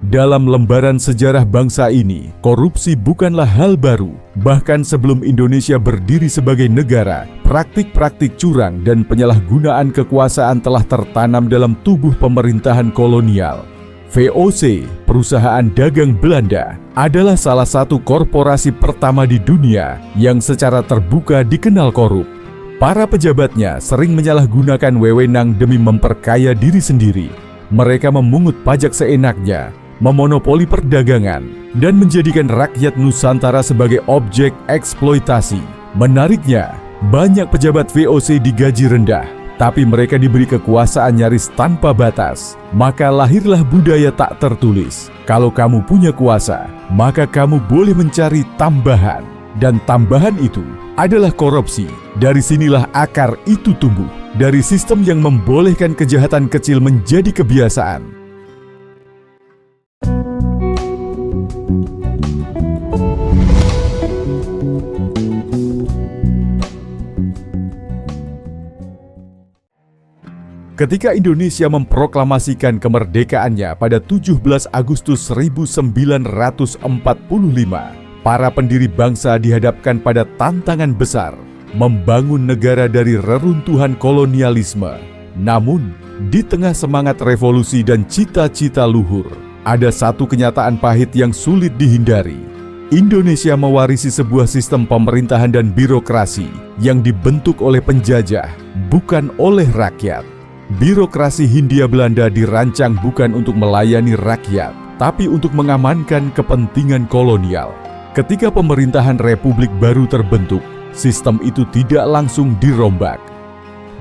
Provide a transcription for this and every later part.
Dalam lembaran sejarah bangsa ini, korupsi bukanlah hal baru. Bahkan sebelum Indonesia berdiri sebagai negara, praktik-praktik curang dan penyalahgunaan kekuasaan telah tertanam dalam tubuh pemerintahan kolonial. VOC, perusahaan dagang Belanda, adalah salah satu korporasi pertama di dunia yang secara terbuka dikenal korup. Para pejabatnya sering menyalahgunakan wewenang demi memperkaya diri sendiri. Mereka memungut pajak seenaknya, memonopoli perdagangan, dan menjadikan rakyat Nusantara sebagai objek eksploitasi. Menariknya, banyak pejabat VOC digaji rendah, tapi mereka diberi kekuasaan nyaris tanpa batas. Maka lahirlah budaya tak tertulis. Kalau kamu punya kuasa, maka kamu boleh mencari tambahan. Dan tambahan itu adalah korupsi. Dari sinilah akar itu tumbuh. Dari sistem yang membolehkan kejahatan kecil menjadi kebiasaan. Ketika Indonesia memproklamasikan kemerdekaannya pada 17 Agustus 1945, para pendiri bangsa dihadapkan pada tantangan besar, membangun negara dari reruntuhan kolonialisme. Namun, di tengah semangat revolusi dan cita-cita luhur, ada satu kenyataan pahit yang sulit dihindari. Indonesia mewarisi sebuah sistem pemerintahan dan birokrasi yang dibentuk oleh penjajah, bukan oleh rakyat. Birokrasi Hindia Belanda dirancang bukan untuk melayani rakyat, tapi untuk mengamankan kepentingan kolonial. Ketika pemerintahan Republik baru terbentuk, sistem itu tidak langsung dirombak.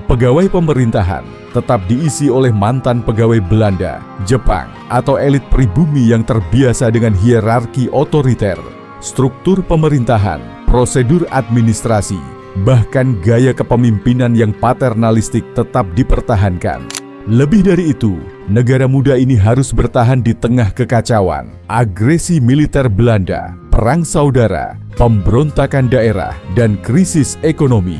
Pegawai pemerintahan tetap diisi oleh mantan pegawai Belanda, Jepang, atau elit pribumi yang terbiasa dengan hierarki otoriter, struktur pemerintahan, prosedur administrasi, bahkan gaya kepemimpinan yang paternalistik tetap dipertahankan. Lebih dari itu, negara muda ini harus bertahan di tengah kekacauan, agresi militer Belanda, perang saudara, pemberontakan daerah, dan krisis ekonomi.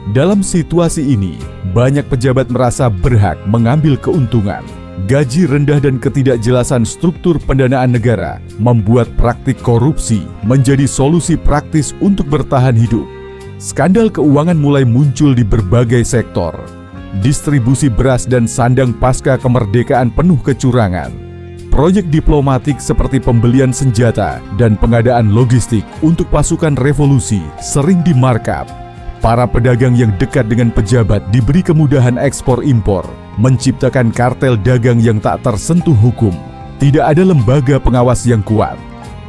Dalam situasi ini, banyak pejabat merasa berhak mengambil keuntungan. Gaji rendah dan ketidakjelasan struktur pendanaan negara membuat praktik korupsi menjadi solusi praktis untuk bertahan hidup. Skandal keuangan mulai muncul di berbagai sektor. Distribusi beras dan sandang pasca kemerdekaan penuh kecurangan. Proyek diplomatik seperti pembelian senjata dan pengadaan logistik untuk pasukan revolusi sering dimarkup. Para pedagang yang dekat dengan pejabat diberi kemudahan ekspor-impor, menciptakan kartel dagang yang tak tersentuh hukum. Tidak ada lembaga pengawas yang kuat.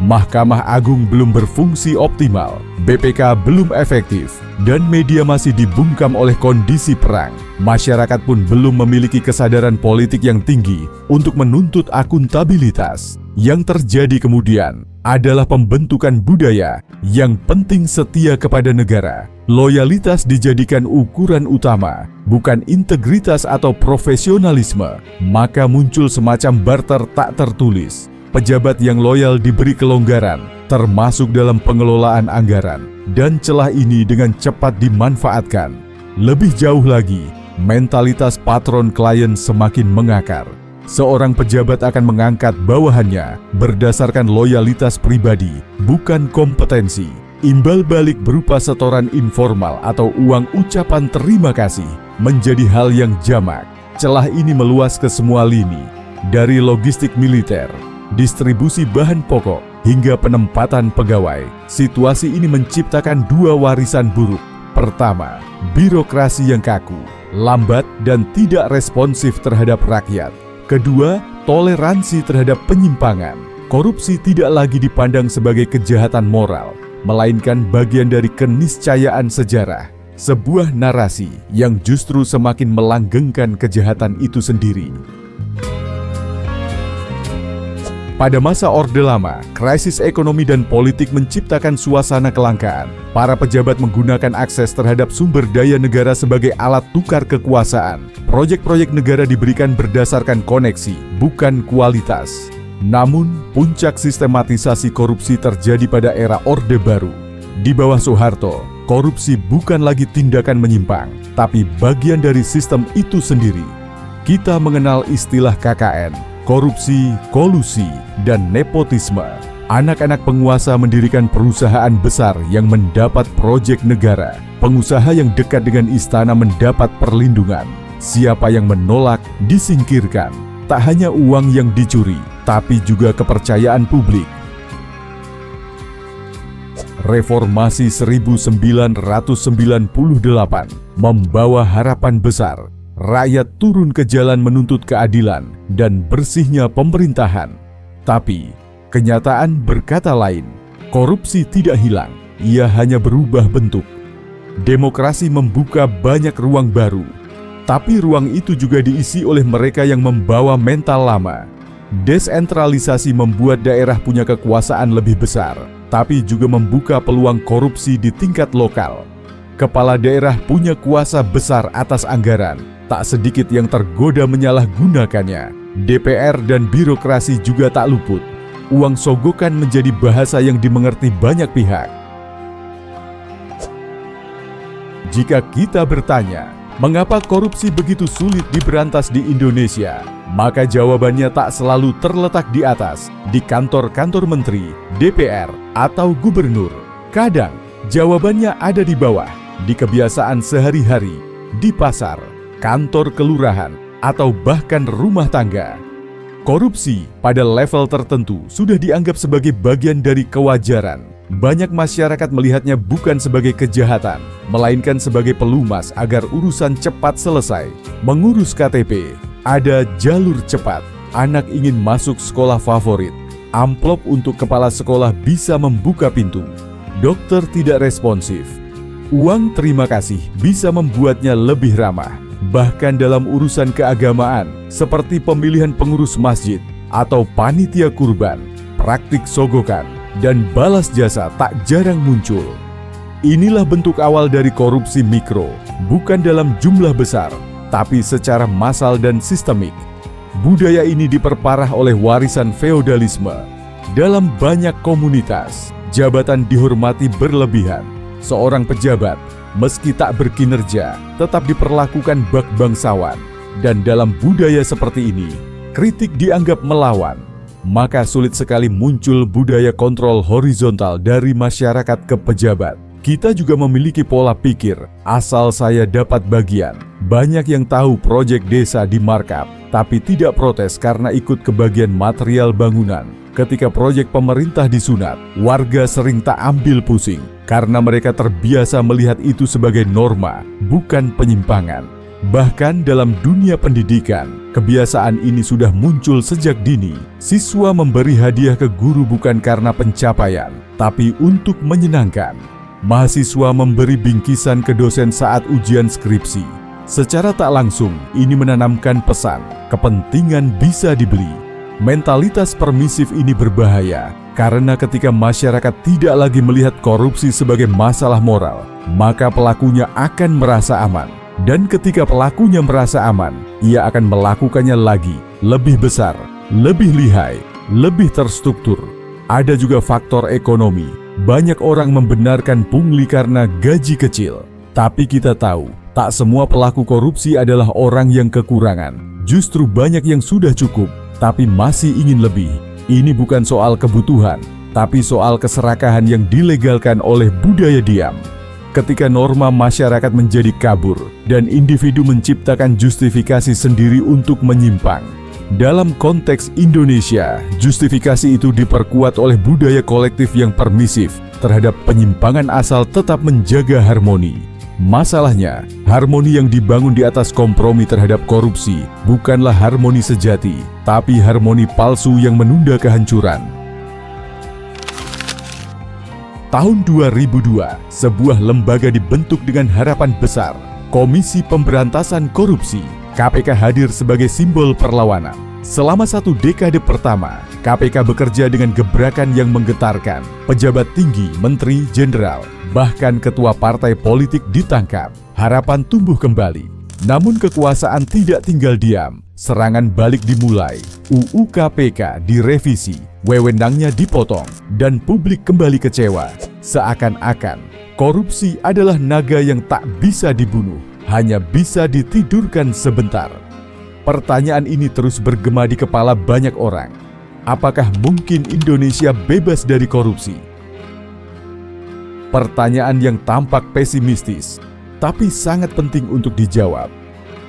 Mahkamah Agung belum berfungsi optimal, BPK belum efektif, dan media masih dibungkam oleh kondisi perang. Masyarakat pun belum memiliki kesadaran politik yang tinggi untuk menuntut akuntabilitas. Yang terjadi kemudian adalah pembentukan budaya yang penting setia kepada negara. Loyalitas dijadikan ukuran utama, bukan integritas atau profesionalisme. Maka muncul semacam barter tak tertulis. Pejabat yang loyal diberi kelonggaran, termasuk dalam pengelolaan anggaran, dan celah ini dengan cepat dimanfaatkan. Lebih jauh lagi, mentalitas patron klien semakin mengakar. Seorang pejabat akan mengangkat bawahannya berdasarkan loyalitas pribadi, bukan kompetensi. Imbal balik berupa setoran informal atau uang ucapan terima kasih menjadi hal yang jamak. Celah ini meluas ke semua lini, dari logistik militer, distribusi bahan pokok, hingga penempatan pegawai. Situasi ini menciptakan dua warisan buruk. Pertama, birokrasi yang kaku, lambat, dan tidak responsif terhadap rakyat. Kedua, toleransi terhadap penyimpangan. Korupsi tidak lagi dipandang sebagai kejahatan moral, melainkan bagian dari keniscayaan sejarah. Sebuah narasi yang justru semakin melanggengkan kejahatan itu sendiri. Pada masa Orde Lama, krisis ekonomi dan politik menciptakan suasana kelangkaan. Para pejabat menggunakan akses terhadap sumber daya negara sebagai alat tukar kekuasaan. Proyek-proyek negara diberikan berdasarkan koneksi, bukan kualitas. Namun, puncak sistematisasi korupsi terjadi pada era Orde Baru. Di bawah Soeharto, korupsi bukan lagi tindakan menyimpang, tapi bagian dari sistem itu sendiri. Kita mengenal istilah KKN, korupsi, kolusi, dan nepotisme. Anak-anak penguasa mendirikan perusahaan besar yang mendapat proyek negara. Pengusaha yang dekat dengan istana mendapat perlindungan. Siapa yang menolak disingkirkan. Tak hanya uang yang dicuri, tapi juga kepercayaan publik. Reformasi 1998 membawa harapan besar. Rakyat turun ke jalan menuntut keadilan dan bersihnya pemerintahan. Tapi kenyataan berkata lain, korupsi tidak hilang, ia hanya berubah bentuk. Demokrasi membuka banyak ruang baru, tapi ruang itu juga diisi oleh mereka yang membawa mental lama. Desentralisasi membuat daerah punya kekuasaan lebih besar, tapi juga membuka peluang korupsi di tingkat lokal. Kepala daerah punya kuasa besar atas anggaran, tak sedikit yang tergoda menyalahgunakannya. DPR dan birokrasi juga tak luput. Uang sogokan menjadi bahasa yang dimengerti banyak pihak. Jika kita bertanya, mengapa korupsi begitu sulit diberantas di Indonesia? Maka jawabannya tak selalu terletak di atas, di kantor-kantor menteri, DPR, atau gubernur. Kadang, jawabannya ada di bawah, di kebiasaan sehari-hari, di pasar, kantor kelurahan, atau bahkan rumah tangga. Korupsi pada level tertentu sudah dianggap sebagai bagian dari kewajaran. Banyak masyarakat melihatnya bukan sebagai kejahatan, melainkan sebagai pelumas agar urusan cepat selesai. Mengurus KTP, ada jalur cepat. Anak ingin masuk sekolah favorit. Amplop untuk kepala sekolah bisa membuka pintu. Dokter tidak responsif. Uang terima kasih bisa membuatnya lebih ramah. Bahkan dalam urusan keagamaan, seperti pemilihan pengurus masjid atau panitia kurban, praktik sogokan dan balas jasa tak jarang muncul. Inilah bentuk awal dari korupsi mikro, bukan dalam jumlah besar, tapi secara massal dan sistemik. Budaya ini diperparah oleh warisan feodalisme. Dalam banyak komunitas, jabatan dihormati berlebihan. Seorang pejabat, meski tak berkinerja, tetap diperlakukan bak bangsawan. Dan dalam budaya seperti ini, kritik dianggap melawan. Maka sulit sekali muncul budaya kontrol horizontal dari masyarakat ke pejabat. Kita juga memiliki pola pikir, asal saya dapat bagian. Banyak yang tahu proyek desa di markup, tapi tidak protes karena ikut kebagian material bangunan. Ketika proyek pemerintah disunat, warga sering tak ambil pusing karena mereka terbiasa melihat itu sebagai norma, bukan penyimpangan. Bahkan dalam dunia pendidikan, kebiasaan ini sudah muncul sejak dini. Siswa memberi hadiah ke guru bukan karena pencapaian, tapi untuk menyenangkan. Mahasiswa memberi bingkisan ke dosen saat ujian skripsi. Secara tak langsung, ini menanamkan pesan, kepentingan bisa dibeli. Mentalitas permisif ini berbahaya, karena ketika masyarakat tidak lagi melihat korupsi sebagai masalah moral, maka pelakunya akan merasa aman. Dan ketika pelakunya merasa aman, ia akan melakukannya lagi, lebih besar, lebih lihai, lebih terstruktur. Ada juga faktor ekonomi. Banyak orang membenarkan pungli karena gaji kecil. Tapi kita tahu, tak semua pelaku korupsi adalah orang yang kekurangan. Justru banyak yang sudah cukup, tapi masih ingin lebih. Ini bukan soal kebutuhan, tapi soal keserakahan yang dilegalkan oleh budaya diam. Ketika norma masyarakat menjadi kabur dan individu menciptakan justifikasi sendiri untuk menyimpang. Dalam konteks Indonesia, justifikasi itu diperkuat oleh budaya kolektif yang permisif terhadap penyimpangan asal tetap menjaga harmoni. Masalahnya, harmoni yang dibangun di atas kompromi terhadap korupsi bukanlah harmoni sejati, tapi harmoni palsu yang menunda kehancuran. Tahun 2002, sebuah lembaga dibentuk dengan harapan besar, Komisi Pemberantasan Korupsi. KPK hadir sebagai simbol perlawanan. Selama 1 dekade pertama, KPK bekerja dengan gebrakan yang menggetarkan. Pejabat tinggi, menteri, jenderal, bahkan ketua partai politik ditangkap. Harapan tumbuh kembali. Namun kekuasaan tidak tinggal diam. Serangan balik dimulai. UU KPK direvisi, wewenangnya dipotong, dan publik kembali kecewa. Seakan-akan korupsi adalah naga yang tak bisa dibunuh, hanya bisa ditidurkan sebentar. Pertanyaan ini terus bergema di kepala banyak orang. Apakah mungkin Indonesia bebas dari korupsi? Pertanyaan yang tampak pesimistis, tapi sangat penting untuk dijawab.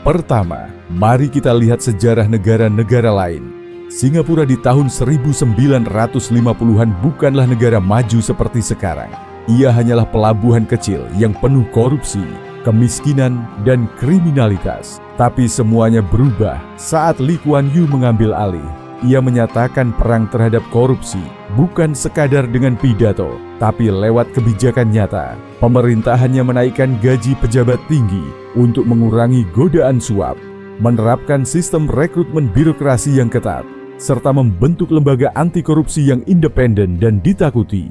Pertama, mari kita lihat sejarah negara-negara lain. Singapura di tahun 1950-an bukanlah negara maju seperti sekarang. Ia hanyalah pelabuhan kecil yang penuh korupsi, kemiskinan, dan kriminalitas. Tapi semuanya berubah saat Lee Kuan Yew mengambil alih. Ia menyatakan perang terhadap korupsi bukan sekadar dengan pidato, tapi lewat kebijakan nyata. Pemerintahannya menaikkan gaji pejabat tinggi untuk mengurangi godaan suap, menerapkan sistem rekrutmen birokrasi yang ketat, serta membentuk lembaga anti korupsi yang independen dan ditakuti.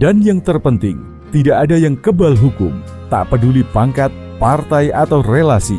Dan yang terpenting, tidak ada yang kebal hukum, tak peduli pangkat, partai, atau relasi.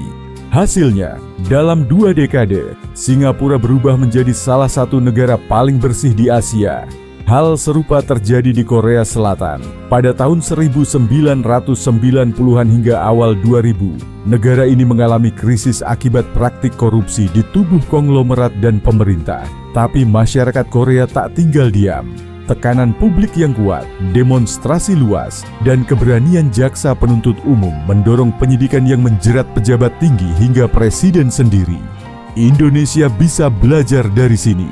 Hasilnya, dalam 2 dekade, Singapura berubah menjadi salah satu negara paling bersih di Asia. Hal serupa terjadi di Korea Selatan. Pada tahun 1990-an hingga awal 2000, negara ini mengalami krisis akibat praktik korupsi di tubuh konglomerat dan pemerintah. Tapi masyarakat Korea tak tinggal diam. Tekanan publik yang kuat, demonstrasi luas, dan keberanian jaksa penuntut umum mendorong penyidikan yang menjerat pejabat tinggi hingga presiden sendiri. Indonesia bisa belajar dari sini.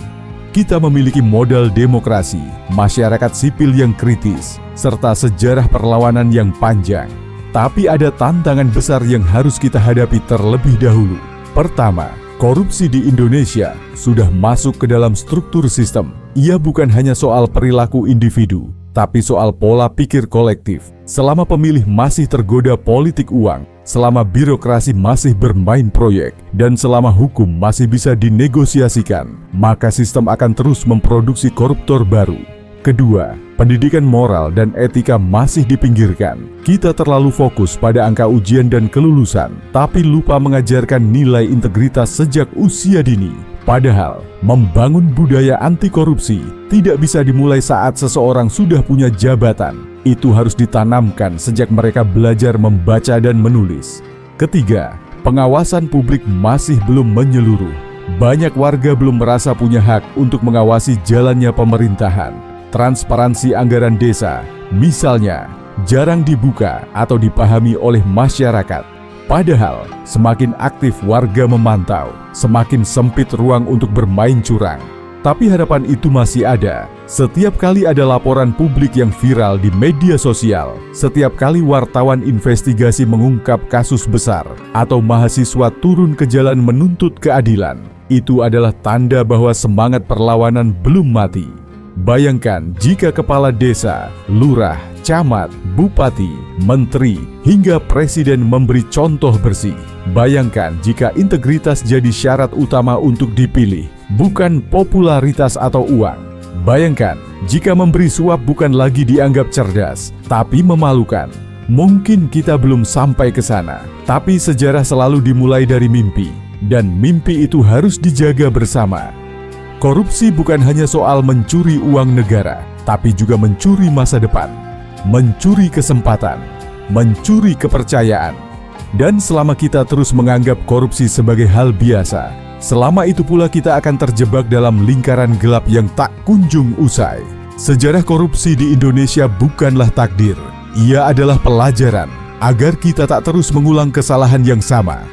Kita memiliki modal demokrasi, masyarakat sipil yang kritis, serta sejarah perlawanan yang panjang. Tapi ada tantangan besar yang harus kita hadapi terlebih dahulu. Pertama, korupsi di Indonesia sudah masuk ke dalam struktur sistem. Ia bukan hanya soal perilaku individu, tapi soal pola pikir kolektif. Selama pemilih masih tergoda politik uang, selama birokrasi masih bermain proyek, dan selama hukum masih bisa dinegosiasikan, maka sistem akan terus memproduksi koruptor baru. Kedua, pendidikan moral dan etika masih dipinggirkan. Kita terlalu fokus pada angka ujian dan kelulusan, tapi lupa mengajarkan nilai integritas sejak usia dini. Padahal, membangun budaya anti korupsi tidak bisa dimulai saat seseorang sudah punya jabatan. Itu harus ditanamkan sejak mereka belajar membaca dan menulis. Ketiga, pengawasan publik masih belum menyeluruh. Banyak warga belum merasa punya hak untuk mengawasi jalannya pemerintahan. Transparansi anggaran desa, misalnya, jarang dibuka atau dipahami oleh masyarakat. Padahal, semakin aktif warga memantau, semakin sempit ruang untuk bermain curang. Tapi harapan itu masih ada. Setiap kali ada laporan publik yang viral di media sosial, setiap kali wartawan investigasi mengungkap kasus besar, atau mahasiswa turun ke jalan menuntut keadilan, itu adalah tanda bahwa semangat perlawanan belum mati. Bayangkan jika kepala desa, lurah, camat, bupati, menteri, hingga presiden memberi contoh bersih. Bayangkan jika integritas jadi syarat utama untuk dipilih, bukan popularitas atau uang. Bayangkan jika memberi suap bukan lagi dianggap cerdas, tapi memalukan. Mungkin kita belum sampai ke sana, tapi sejarah selalu dimulai dari mimpi, dan mimpi itu harus dijaga bersama. Korupsi bukan hanya soal mencuri uang negara, tapi juga mencuri masa depan, mencuri kesempatan, mencuri kepercayaan. Dan selama kita terus menganggap korupsi sebagai hal biasa, selama itu pula kita akan terjebak dalam lingkaran gelap yang tak kunjung usai. Sejarah korupsi di Indonesia bukanlah takdir, ia adalah pelajaran agar kita tak terus mengulang kesalahan yang sama.